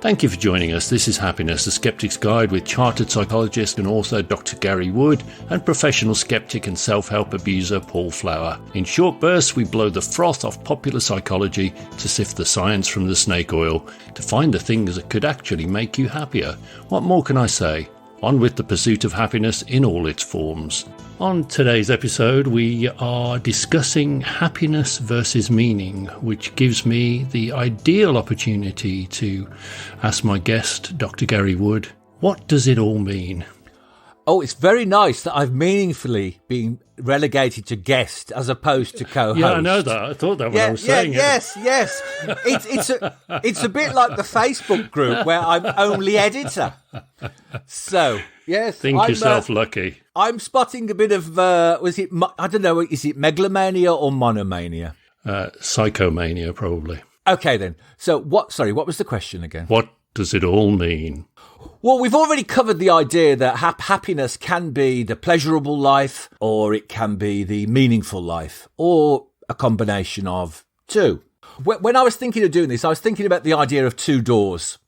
Thank you for joining us. This is Happiness, a Sceptics Guide with chartered psychologist and author Dr. Gary Wood and professional skeptic and self-help abuser Paul Flower. In short bursts, we blow the froth off popular psychology to sift the science from the snake oil, to find the things that could actually make you happier. What more can I say? On with the pursuit of happiness in all its forms. On today's episode, we are discussing happiness versus meaning, which gives me the ideal opportunity to ask my guest, Dr. Gary Wood, what does it all mean? Oh, it's very nice that I've meaningfully been relegated to guest as opposed to co-host. Yeah, I know that. I thought that when I was saying it. Yes. It's a bit like the Facebook group where I'm only editor. So, yes. Think yourself lucky. I'm spotting a bit of, is it megalomania or monomania? Psychomania, probably. Okay, then. So, what was the question again? What does it all mean? Well, we've already covered the idea that happiness can be the pleasurable life, or it can be the meaningful life, or a combination of two. When I was thinking of doing this, I was thinking about the idea of two doors.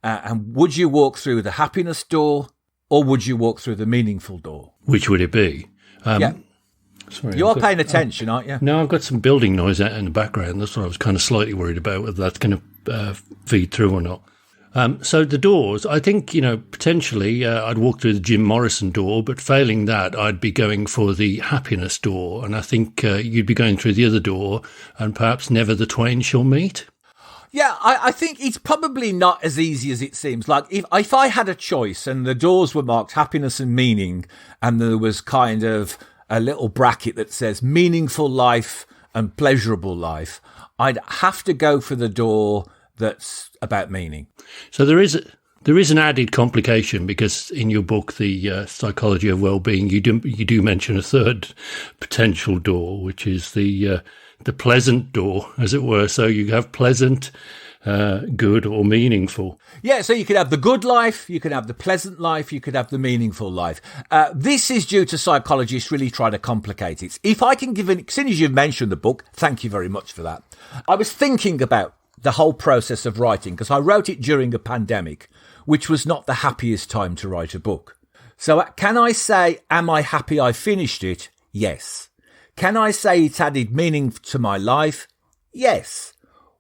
And would you walk through the happiness door, or would you walk through the meaningful door? Which would it be? Sorry, you are paying attention, aren't you? No, I've got some building noise out in the background. That's what I was kind of slightly worried about, whether that's going to feed through or not. So the doors, I think, potentially I'd walk through the Jim Morrison door, but failing that, I'd be going for the happiness door. And I think you'd be going through the other door, and perhaps never the twain shall meet. Yeah, I think it's probably not as easy as it seems. Like, if I had a choice and the doors were marked happiness and meaning, and there was kind of a little bracket that says meaningful life and pleasurable life, I'd have to go for the door that's about meaning. So there is an added complication, because in your book, The Psychology of Wellbeing, you do mention a third potential door, which is the pleasant door, as it were. So you have pleasant, good, or meaningful. Yeah, so you could have the good life, you could have the pleasant life, you could have the meaningful life. This is due to psychologists really trying to complicate it. If I can give as soon as you've mentioned the book, thank you very much for that. I was thinking about the whole process of writing, because I wrote it during a pandemic, which was not the happiest time to write a book. So can I say, am I happy I finished it? Yes. Can I say it's added meaning to my life? Yes.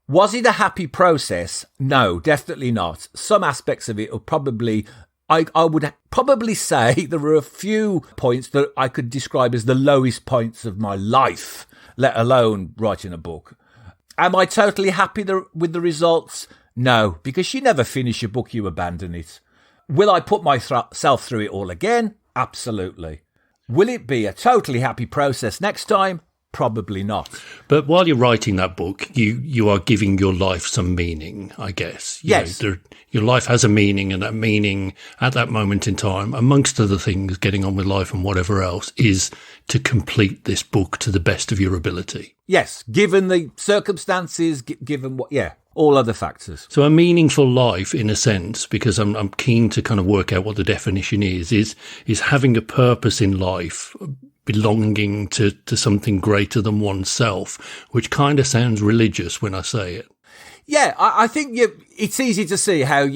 Was it a happy process? No, definitely not. Some aspects of it are probably, I would probably say there were a few points that I could describe as the lowest points of my life, let alone writing a book. Am I totally happy with the results? No, because you never finish a book, you abandon it. Will I put myself through it all again? Absolutely. Will it be a totally happy process next time? Probably not. But while you're writing that book, you are giving your life some meaning, I guess. Yes. Your life has a meaning, and that meaning at that moment in time, amongst other things, getting on with life and whatever else, is to complete this book to the best of your ability. Yes, given the circumstances, given all other factors. So a meaningful life, in a sense, because I'm keen to kind of work out what the definition is having a purpose in life, belonging to something greater than oneself, which kind of sounds religious when I say it. Yeah, I think it's easy to see how,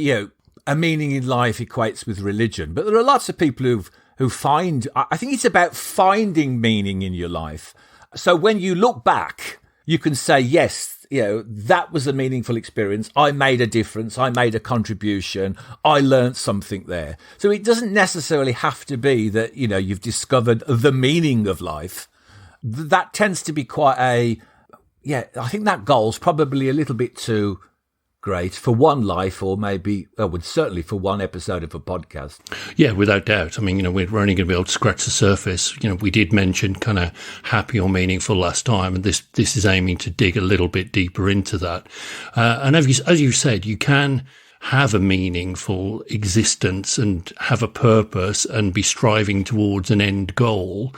a meaning in life equates with religion. But there are lots of people who find, I think it's about finding meaning in your life. So when you look back, you can say, yes, that was a meaningful experience. I made a difference. I made a contribution. I learned something there. So it doesn't necessarily have to be that, you've discovered the meaning of life. That tends to be quite I think that goal's probably a little bit too great for one life, or maybe, certainly for one episode of a podcast. Yeah, without doubt. I mean, we're only going to be able to scratch the surface. We did mention kind of happy or meaningful last time, and this is aiming to dig a little bit deeper into that. And as you said, you can have a meaningful existence and have a purpose and be striving towards an end goal,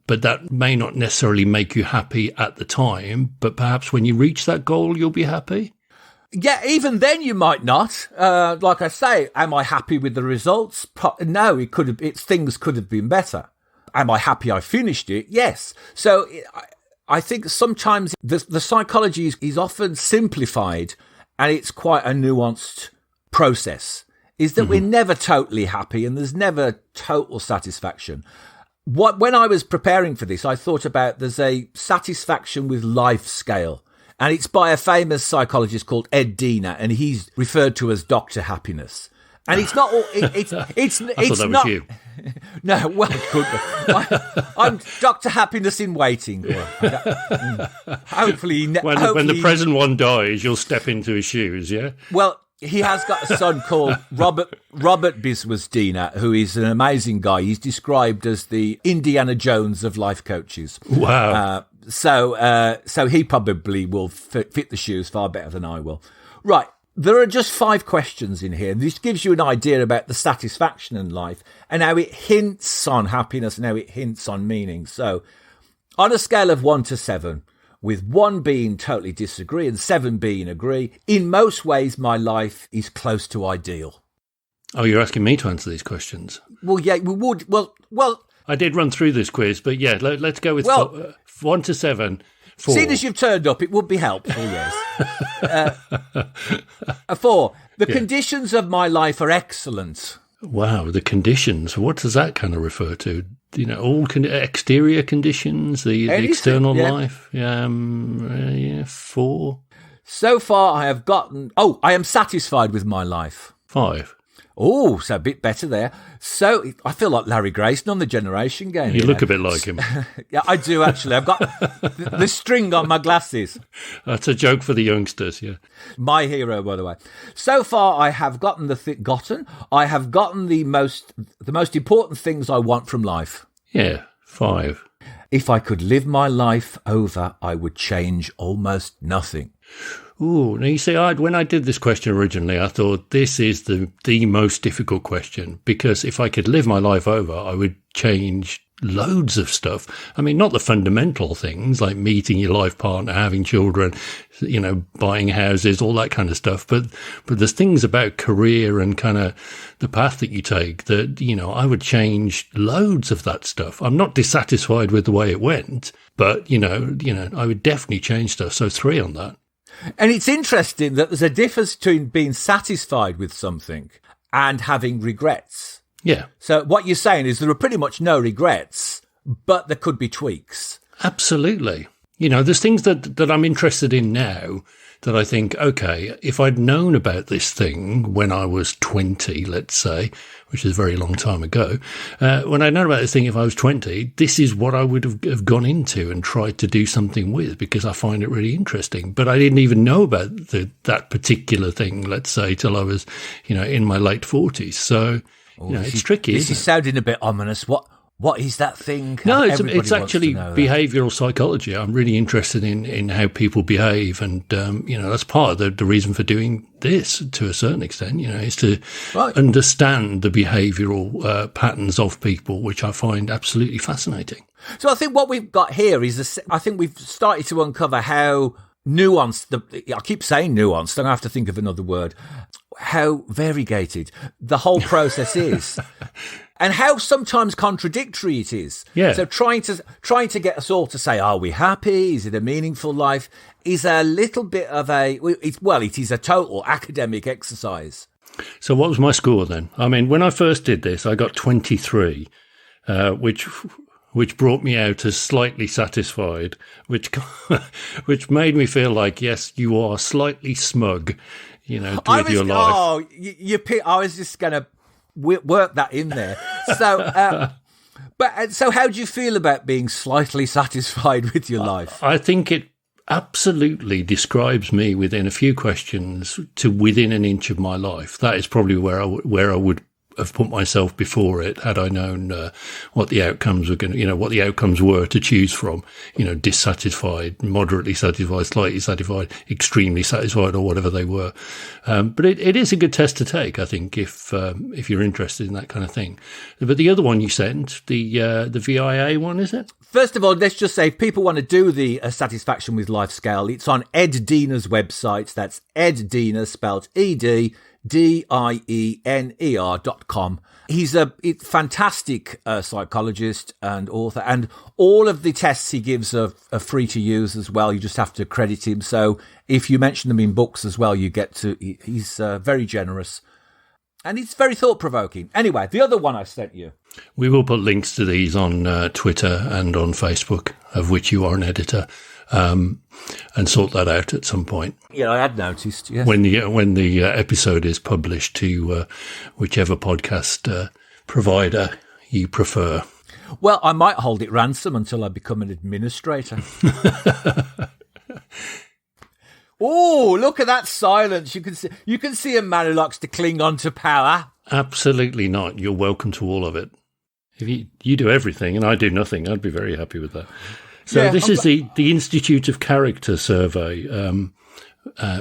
but that may not necessarily make you happy at the time, but perhaps when you reach that goal, you'll be happy. Yeah, even then you might not. Like I say, am I happy with the results? No, things could have been better. Am I happy I finished it? Yes. So I think sometimes the psychology is often simplified, and it's quite a nuanced process is that we're never totally happy and there's never total satisfaction. When I was preparing for this, I thought about there's a satisfaction with life scale. And it's by a famous psychologist called Ed Diener, and he's referred to as Dr. Happiness. And it's not all. It's I it's thought that not. was you. No, well, it could be. I'm Dr. Happiness in waiting. Hopefully, When the present one dies, you'll step into his shoes. Yeah. Well, he has got a son called Robert Biswas Diener, who is an amazing guy. He's described as the Indiana Jones of life coaches. Wow. So he probably will fit the shoes far better than I will. Right. There are just 5 questions in here. This gives you an idea about the satisfaction in life and how it hints on happiness and how it hints on meaning. So on a scale of 1 to 7, with 1 being totally disagree and 7 being agree, in most ways, my life is close to ideal. Oh, you're asking me to answer these questions? Well, yeah, we would. Well, I did run through this quiz, but yeah, let's go with 1 to 7. 4. Seeing as you've turned up, it would be helpful, yes. 4. The conditions of my life are excellent. Wow, the conditions. What does that kind of refer to? You know, all exterior conditions, the external life. 4. So far, I have gotten. Oh, I am satisfied with my life. 5. Oh, so a bit better there. So I feel like Larry Grayson on the Generation Game. You look a bit like him. Yeah, I do actually. I've got the string on my glasses. That's a joke for the youngsters, yeah. My hero, by the way. So far, I have gotten I have gotten the most important things I want from life. Yeah, 5. If I could live my life over, I would change almost nothing. Ooh, now you see, when I did this question originally, I thought this is the most difficult question, because if I could live my life over, I would change loads of stuff. I mean, not the fundamental things like meeting your life partner, having children, you know, buying houses, all that kind of stuff. But there's things about career and kind of the path that you take that, you know, I would change loads of that stuff. I'm not dissatisfied with the way it went, but, you know, I would definitely change stuff. So 3 on that. And it's interesting that there's a difference between being satisfied with something and having regrets. Yeah. So what you're saying is there are pretty much no regrets, but there could be tweaks. Absolutely. You know, there's things that I'm interested in now that I think, okay, if I'd known about this thing when I was 20, let's say, which is a very long time ago, when I'd known about this thing if I was 20, this is what I would have gone into and tried to do something with, because I find it really interesting. But I didn't even know about that particular thing, let's say, till I was, you know, in my late 40s. So, you know, it's tricky. This is sounding a bit ominous. What is that thing? No, it's actually behavioural psychology. I'm really interested in how people behave, and you know, that's part of the reason for doing this to a certain extent. You know, is to understand the behavioural patterns of people, which I find absolutely fascinating. So I think what we've got here is I think we've started to uncover how nuanced. I keep saying nuanced. I'm going to have to think of another word. How variegated the whole process is. And how sometimes contradictory it is. Yeah. So trying to get us all to say, are we happy? Is it a meaningful life? Is a little bit of it is a total academic exercise. So what was my score then? I mean, when I first did this, I got 23, which brought me out as slightly satisfied, which made me feel like, yes, you are slightly smug, you know, with your life. Oh, I was just going to work that in there. So, so how do you feel about being slightly satisfied with your life? I think it absolutely describes me within a few questions to within an inch of my life. That is probably where I would have put myself before it, had I known what the outcomes were what the outcomes were to choose from. You know, dissatisfied, moderately satisfied, slightly satisfied, extremely satisfied, or whatever they were. But it is a good test to take, I think, if you're interested in that kind of thing. But the other one you sent, the VIA one, is it? First of all, let's just say if people want to do the satisfaction with life scale, it's on Ed Diener's website. That's Ed Diener, spelled ED. DIENER.com. He's a fantastic psychologist and author, and all of the tests he gives are free to use as well. You just have to credit him. So if you mention them in books as well, you get to. He's very generous, and it's very thought-provoking. Anyway, the other one I sent you. We will put links to these on Twitter and on Facebook, of which you are an editor, and sort that out at some point. Yeah, I had noticed. Yes. When the episode is published to whichever podcast provider you prefer. Well, I might hold it ransom until I become an administrator. Oh, look at that silence! You can see a man who likes to cling on to power. Absolutely not. You're welcome to all of it. If you do everything and I do nothing, I'd be very happy with that. So yeah, this is the Institute of Character survey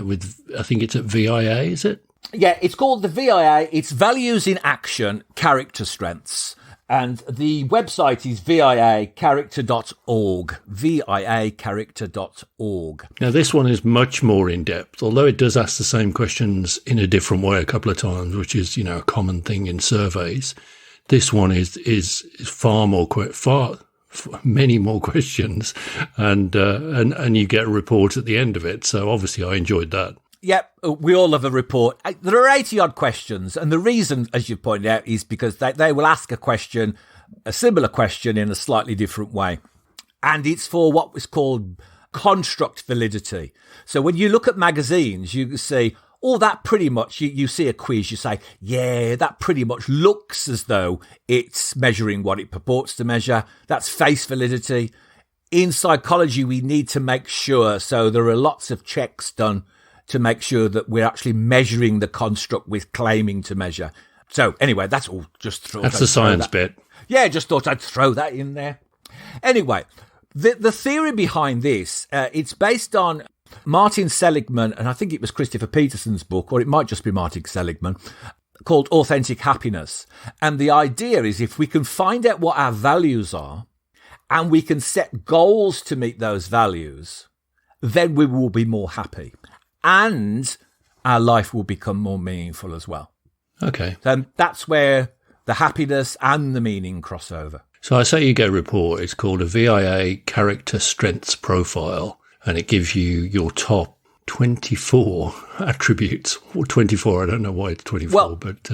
with, I think it's at VIA, is it? Yeah, it's called the VIA. It's Values in Action, Character Strengths. And the website is viacharacter.org, viacharacter.org. Now, this one is much more in-depth, although it does ask the same questions in a different way a couple of times, which is, a common thing in surveys. This one is many more questions, and you get a report at the end of it. So obviously I enjoyed that. Yep, we all have a report. There are 80-odd questions, and the reason, as you pointed out, is because they will ask a similar question in a slightly different way. And it's for what was called construct validity. So when you look at magazines, you see, that pretty much, you see a quiz, you say, yeah, that pretty much looks as though it's measuring what it purports to measure. That's face validity. In psychology, we need to make sure, so there are lots of checks done to make sure that we're actually measuring the construct we're claiming to measure. So anyway, that's all. That's the science bit. Yeah, just thought I'd throw that in there. Anyway, the theory behind this, it's based on Martin Seligman, and I think it was Christopher Peterson's book, or it might just be Martin Seligman, called Authentic Happiness. And the idea is if we can find out what our values are, and we can set goals to meet those values, then we will be more happy. And our life will become more meaningful as well. Okay. So that's where the happiness and the meaning cross over. So I say you get a report. It's called a VIA Character Strengths Profile, and it gives you your top 24 attributes. Or 24, I don't know why it's 24, but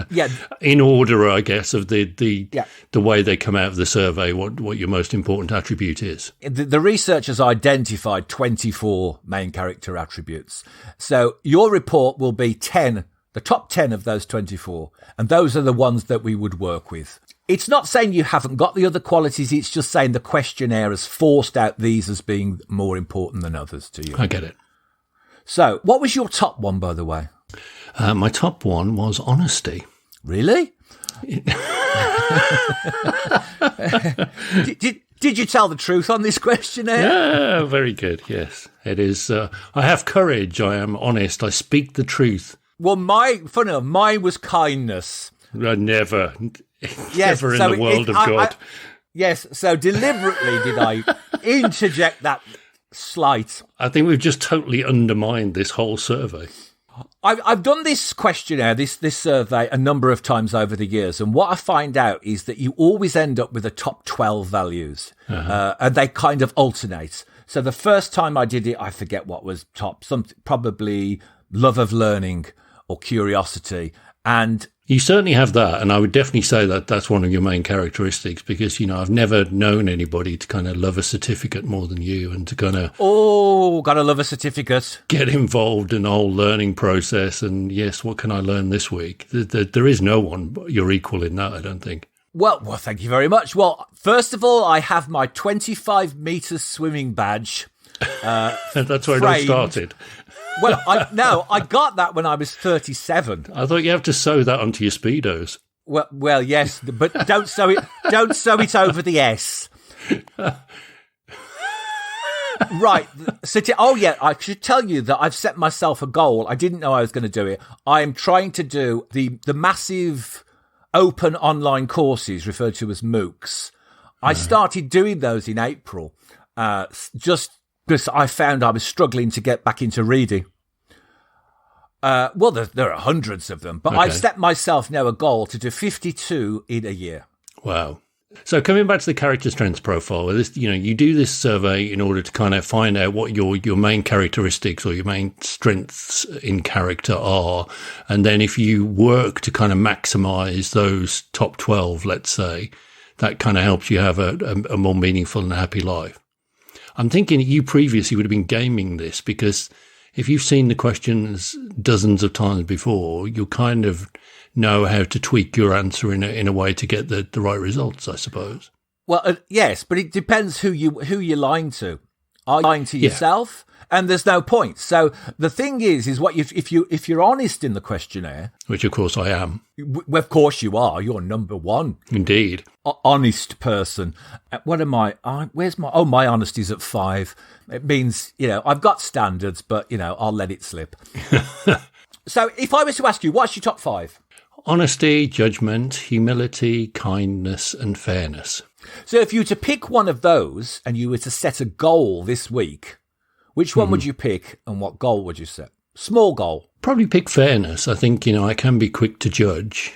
in order, I guess, of the way they come out of the survey, what your most important attribute is. The researchers identified 24 main character attributes. So your report will be 10, the top 10 of those 24, and those are the ones that we would work with. It's not saying you haven't got the other qualities, it's just saying the questionnaire has forced out these as being more important than others to you. I get it. So, what was your top one, by the way? My top one was honesty. Really? Did you tell the truth on this questionnaire? Yeah, very good, yes. It is. I have courage, I am honest, I speak the truth. Well, mine was kindness. Never. Yes, never in the world of God. Yes, so deliberately did I interject that slight. I think we've just totally undermined this whole survey. I've done this questionnaire, this survey, a number of times over the years, and what I find out is that you always end up with the top 12 values, and they kind of alternate. So the first time I did it, I forget what was top, probably love of learning or curiosity, and you certainly have that, and I would definitely say that that's one of your main characteristics because, I've never known anybody to kind of love a certificate more than you and to kind of... Oh, gotta love a certificate. Get involved in the whole learning process and, yes, what can I learn this week? There is no one your equal in that, I don't think. Well, thank you very much. Well, first of all, I have my 25 metres swimming badge. That's where it all started. Well, I got that when I was 37. I thought you have to sew that onto your Speedos. Well, yes, but don't sew it over the S. Right. So, I should tell you that I've set myself a goal. I didn't know I was going to do it. I'm trying to do the massive open online courses referred to as MOOCs. I started doing those in April, just because I found I was struggling to get back into reading. Well, there are hundreds of them, but Okay. I've set myself now a goal to do 52 in a year. Wow. So coming back to the character strengths profile, this, you do this survey in order to kind of find out what your main characteristics or your main strengths in character are. And then if you work to kind of maximize those top 12, let's say, that kind of helps you have a more meaningful and happy life. I'm thinking you previously would have been gaming this, because if you've seen the questions dozens of times before, you'll kind of know how to tweak your answer in a way to get the right results, I suppose. Well, yes, but it depends who you're lying to. Are you lying to yourself? And there's no point. So the thing is what if you're honest in the questionnaire, Which of course I am. Well, of course you are. You're number one. Indeed. Honest person. What am I? My honesty's at 5. It means, I've got standards, but, I'll let it slip. So if I was to ask you, what's your top 5? Honesty, judgment, humility, kindness, and fairness. So if you were to pick one of those and you were to set a goal this week, which one would you pick and what goal would you set? Small goal. Probably pick fairness. I think, I can be quick to judge.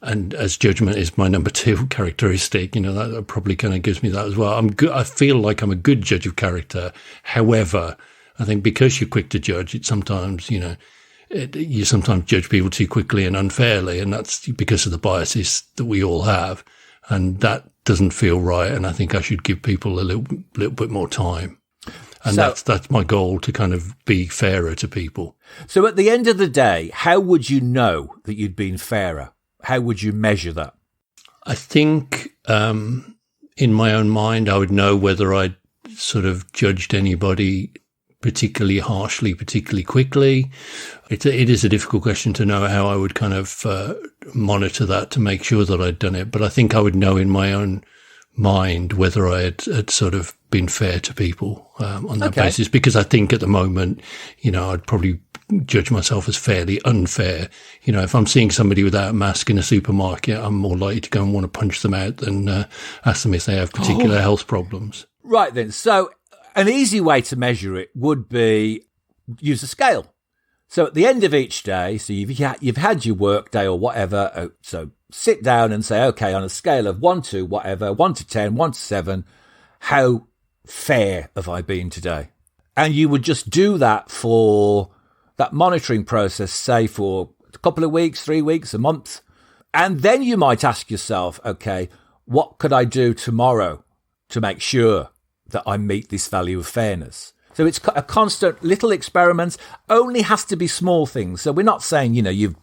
And as judgment is my number 2 characteristic, that probably kind of gives me that as well. I feel like I'm a good judge of character. However, I think because you're quick to judge, it sometimes, you sometimes judge people too quickly and unfairly. And that's because of the biases that we all have. And that doesn't feel right. And I think I should give people a little bit more time. And that's my goal, to kind of be fairer to people. So at the end of the day, how would you know that you'd been fairer? How would you measure that? I think in my own mind, I would know whether I'd sort of judged anybody particularly harshly, particularly quickly. It is a difficult question to know how I would kind of monitor that to make sure that I'd done it. But I think I would know in my own mind whether I had sort of been fair to people on that basis, because I think at the moment, I'd probably judge myself as fairly unfair. If I'm seeing somebody without a mask in a supermarket, I'm more likely to go and want to punch them out than ask them if they have particular health problems. Right then. So an easy way to measure it would be use a scale. So at the end of each day, so you've had your work day or whatever, so sit down and say, okay, on a scale of 1 to whatever, 1 to 10, 1 to 7, how fair have I been today? And you would just do that for that monitoring process, say for a couple of weeks, 3 weeks, a month. And then you might ask yourself, okay, what could I do tomorrow to make sure that I meet this value of fairness? So it's a constant little experiment, only has to be small things. So we're not saying, you've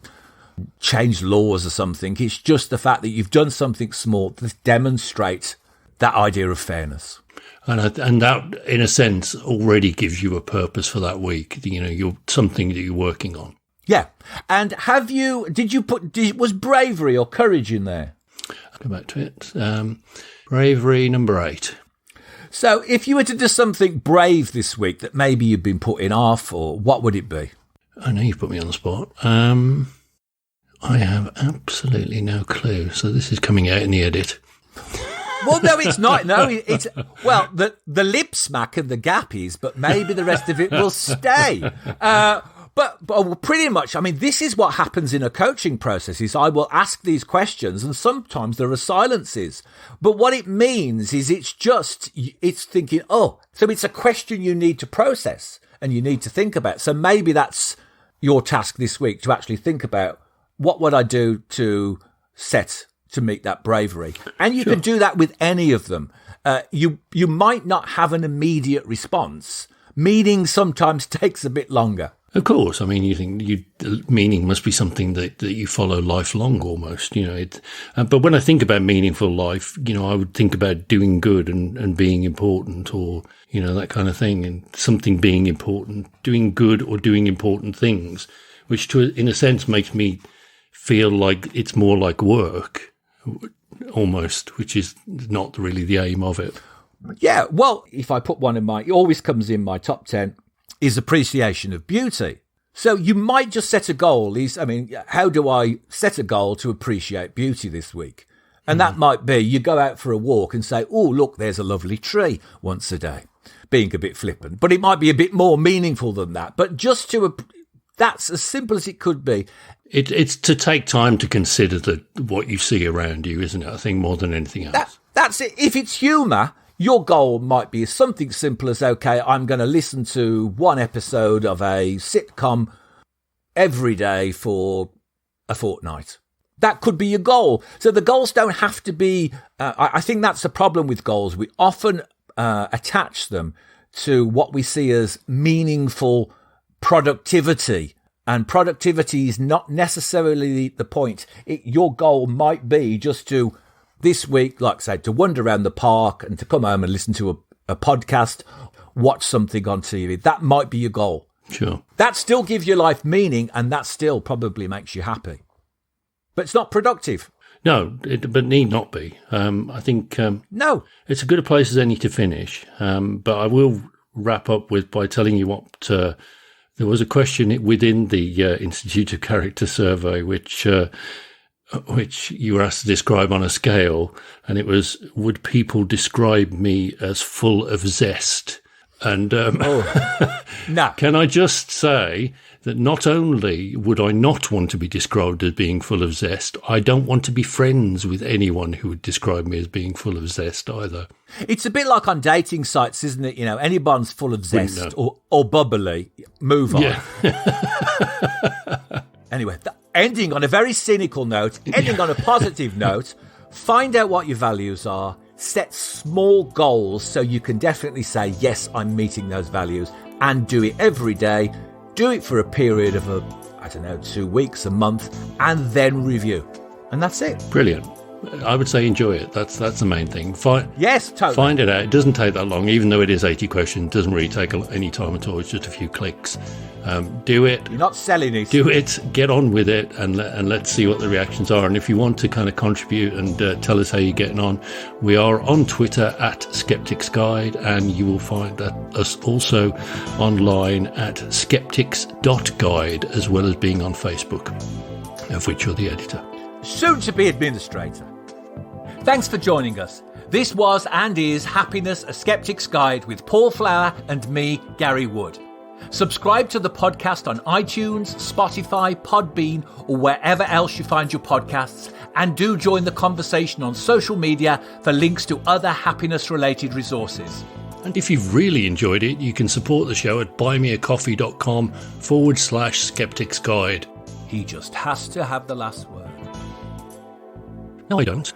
changed laws or something. It's just the fact that you've done something small to demonstrate that idea of fairness. And that, in a sense, already gives you a purpose for that week. You're something that you're working on. Yeah. And was bravery or courage in there? I'll go back to it. Bravery, number 8. So if you were to do something brave this week that maybe you've been putting off, or what would it be? I know you've put me on the spot. I have absolutely no clue. So this is coming out in the edit. Well, no, it's not. No, it's the lip smack and the gap is, but maybe the rest of it will stay. But pretty much, I mean, this is what happens in a coaching process is I will ask these questions and sometimes there are silences. But what it means is it's thinking, so it's a question you need to process and you need to think about. So maybe that's your task this week, to actually think about what would I do to meet that bravery. And you can do that with any of them. You might not have an immediate response. Meaning sometimes takes a bit longer. Of course. I mean, you think meaning must be something that you follow lifelong almost, but when I think about meaningful life, I would think about doing good and being important, or, that kind of thing, and something being important, doing good or doing important things, which in a sense makes me feel like it's more like work almost, which is not really the aim of it. Yeah. Well, if I put one it always comes in my top 10. Is appreciation of beauty. So you might just set a goal. How do I set a goal to appreciate beauty this week? And that might be you go out for a walk and say, oh, look, there's a lovely tree once a day. Being a bit flippant, but it might be a bit more meaningful than that. But just That's as simple as it could be. It's to take time to consider what you see around you, isn't it? I think more than anything else. That's it. If it's humour, your goal might be something simple as, okay, I'm going to listen to one episode of a sitcom every day for a fortnight. That could be your goal. So the goals don't have to be... I think that's the problem with goals. We often attach them to what we see as meaningful productivity. And productivity is not necessarily the point. Your goal might be just to, this week, like I said, to wander around the park and to come home and listen to a podcast, watch something on TV. That might be your goal. Sure. That still gives your life meaning, and that still probably makes you happy. But it's not productive. No, but need not be. I think no, it's as good a place as any to finish. But I will wrap up by telling you what there was a question within the Institute of Character survey, which you were asked to describe on a scale, and it was, would people describe me as full of zest? And no. Can I just say that not only would I not want to be described as being full of zest, I don't want to be friends with anyone who would describe me as being full of zest either. It's a bit like on dating sites, isn't it? You know, anyone's full of zest or bubbly, move on. Yeah. Anyway, ending on a very cynical note, ending on a positive note, find out what your values are, set small goals so you can definitely say, yes, I'm meeting those values, and do it every day. Do it for a period of 2 weeks, a month, and then review. And that's it. Brilliant. I would say enjoy it. That's the main thing. Yes, totally. Find it out. It doesn't take that long, even though it is 80 questions. It doesn't really take any time at all. It's just a few clicks. Do it. You're not selling it. Do it. Get on with it, and let's see what the reactions are. And if you want to kind of contribute and tell us how you're getting on, we are on Twitter at Sceptics Guide, and you will find us also online at skeptics.guide, as well as being on Facebook, of which you're the editor. Soon to be administrator. Thanks for joining us. This was and is Happiness, a Skeptic's Guide with Paul Flower and me, Gary Wood. Subscribe to the podcast on iTunes, Spotify, Podbean, or wherever else you find your podcasts, and do join the conversation on social media for links to other happiness-related resources. And if you've really enjoyed it, you can support the show at buymeacoffee.com/Skeptics Guide. He just has to have the last word. No, I don't.